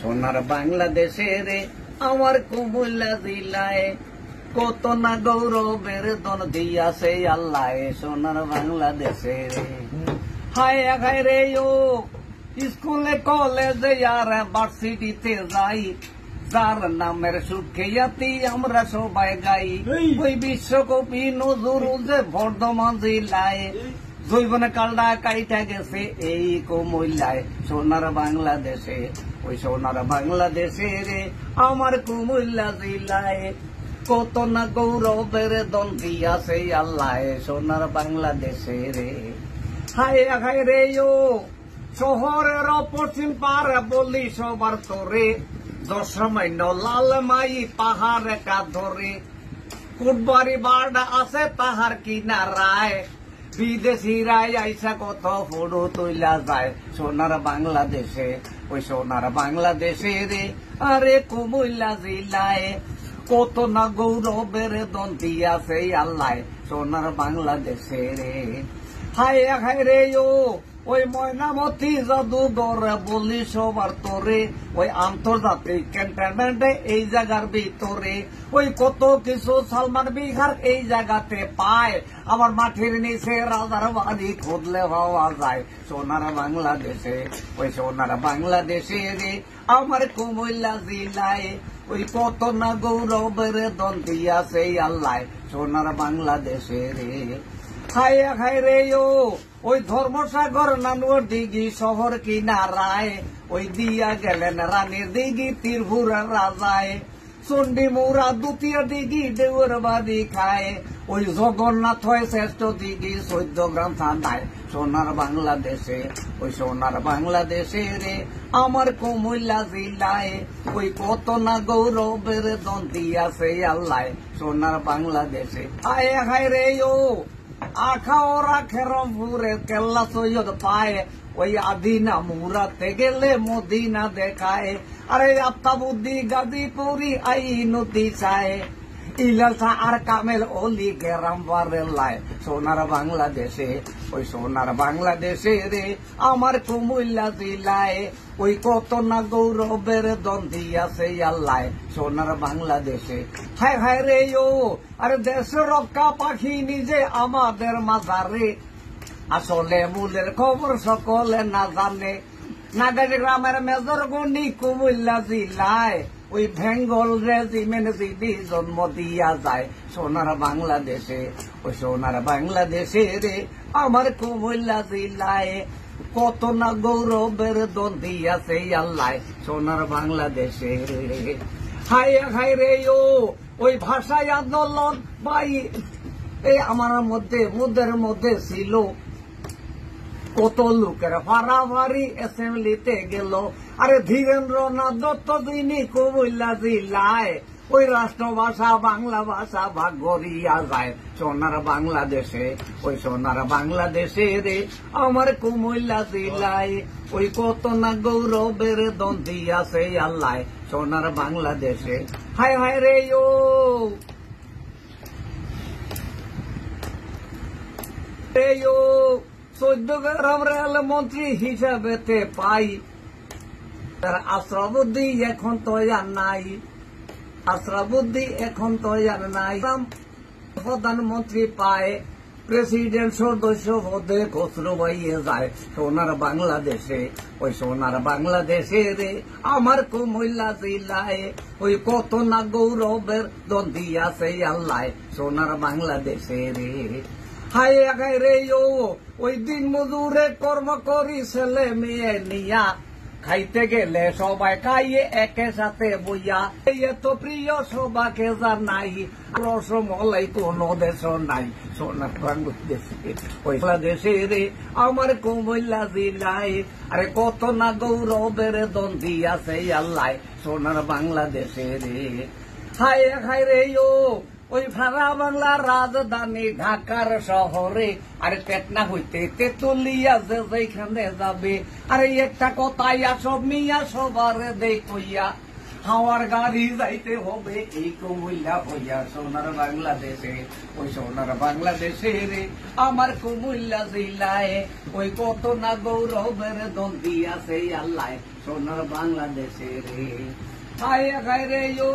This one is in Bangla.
সোনার বাংলাদেশে রে আমার কুমিল্লা জেলায় কত না গৌরবের দন দিয়াছে আল্লাহ সোনার বাংলাদেশে রে। হায় হায় রে ও স্কুলে কলেজে আর ভার্সিটিতে যাই, যার নামের সুখ্যাতি আমরা সবাই গাই। ওই বিশ্বকবি নজরুল যে বর্ধমান জেলায় জৈবনে কালটা কাইটা গেছে এই কুমিল্লায় সোনার বাংলাদেশে। ওই সোনার বাংলাদেশে রে আমার কুমিল্লা জেলায় কত না গৌরবের দন দিয়াছে আল্লাহ সোনার বাংলাদেশে রে। হায় হায় রে ও শহরের পশ্চিম পারে বলি সবার তোরে, দশমাইন লাল মাই পাহাড় কা ধরে, ফুটবাড়ি বাড়া আছে তাহার কিনারায়, বিদেশিরাই আইসা কত ফটো তুইলা যায় সোনার বাংলাদেশে। ওই সোনার বাংলাদেশে রে আরে কুমিল্লা জেলায় কত না গৌরবের দন দিয়াছে আল্লাহ সোনার বাংলাদেশে রে। হায় হায় রে ও ওই ময়নামতি জাদুঘর বলি সবার তোরে, ওই আন্তর্জাতিক ক্যান্টনমেন্টে এই জায়গার ভিতরে ওই কত কিছু সালমান বিহার এই জায়গাতে পায়। আমার মাটির নিচে রাজার বাড়ি খুঁজলে পাওয়া যায় সোনার বাংলাদেশে। ওই সোনার বাংলাদেশে রে আমার কুমিল্লা জেলায় ওই কত না গৌরবের দন দিয়াছে আল্লাহ সোনার বাংলাদেশে রে। হায় হায় রে ও ওই ধর্মসাগর নানুর দিঘি শহর কিনারায় ওই দিয়া গেলেন রানীর দিঘি ত্রিপুরার রাজায়, চন্ডী মুরা দ্বিতীয় দিঘি দেউর বাড়ি খায়, ওই জগন্নাথ হয় শ্রেষ্ঠ দিঘি 14 গ্রাম থানায় সোনার বাংলাদেশে। ওই সোনার বাংলাদেশে রে আমার কুমিল্লা জেলায় ওই কত না গৌরবের দন দিয়াছে আল্লাহ সোনার বাংলাদেশে। হায় হায় রে ও আখা ওরা খেরমপুরে কেল্লা সৈয়দ পায়, ওই আদিনা মুরাতে গেলে মদিনা দেখায়, আরে আত্মাবুদ্দি গাজীপুরি আই নদী চায়, ইলাসা আর কামেল অলি গেরাম বারেলায় সোনার বাংলাদেশে। ওই সোনার বাংলাদেশে রে আমার কুমিল্লা জেলায় ওই কত না গৌরবের দন দিয়াছে আল্লাহ সোনার বাংলাদেশে। হায় হায় রে ও আরে দেশ রক্ষা পাখি নিজে আমাদের মাঝারে, আসলে মূলের খবর সকলে না জানে, নাগারি গ্রামের মেজর গন্ডি কুমিল্লা জেলায় ওই বেঙ্গল রেজিমেন্ট যদি জন্ম দিয়া যায় সোনার বাংলাদেশে। ওই সোনার বাংলাদেশে রে আমার কুমিল্লা জেলায় কত না গৌরবের দন দিয়াছে আল্লাহ সোনার বাংলাদেশে রে। হায় হায় রে ও ওই ভাষায় আন্দোলন ভাই এই আমার মুদের মধ্যে ছিল, কত লোকের ফারাফারি অ্যাসেম্বলিতে গেল, আরে ধীরেন্দ্রনাথ দত্ত যিনি কুমিল্লা জেলায় ওই রাষ্ট্রভাষা বাংলা ভাষা ভাগ করিয়া যায় সোনার বাংলাদেশে। ওই সোনার বাংলাদেশে রে আমার কুমিল্লা জেলায় ওই কত না গৌরবের দন দিয়াছে আল্লাহ সোনার বাংলাদেশে। হায় হায় রে ও রে ও 14 গ্রাম রেল মন্ত্রী হিসাবেতে পাই, তার আশ্রবুদ্ধি এখন তো আর নাই, আশ্রবুদ্ধি এখন তো আর নাই। প্রধানমন্ত্রী পায়, প্রেসিডেন্ট সদস্য পদে খসরু বাইয়ে যায় সোনার বাংলাদেশে। ওই সোনার বাংলাদেশে রে আমার কুমিল্লা জেলায় ওই কত না গৌরবের দন দিয়াছে আল্লাহ সোনার বাংলাদেশে রে। হায় হায় রে ও ওই দিন মজুরে কর্ম করি ছেলে মেয়ে নিয়া, খাইতে গেলে সবাই খাইয়ে একে সাথে বইয়া, এত প্রিয় সবাকে জানাই রসমলাই কোনো দেশ নাই সোনার বাংলাদেশে। ওই বাংলাদেশে রে আমার কুমিল্লা জেলায় আরে কত না গৌরবের দন দিয়াছে আল্লাহ সোনার বাংলাদেশে রে। হায় হায় রে ও ওই ভাড়া বাংলার রাজধানী ঢাকার শহরে আরে পেটনা হইতে তেতুলিয়া যে যেখানে যাবে, আরে একটা কথাই সব মিয়া সবার দেখইয়া, আমার গাড়ি যাইতে হবে এই কুমিল্লা হইয়া সোনার বাংলাদেশে, ওই সোনার বাংলাদেশে রে আমার কুমিল্লা জেলায়, ওই কত না গৌরবের দন দিয়াছে আল্লাহ সোনার বাংলাদেশে রে। হায় হায় রে ও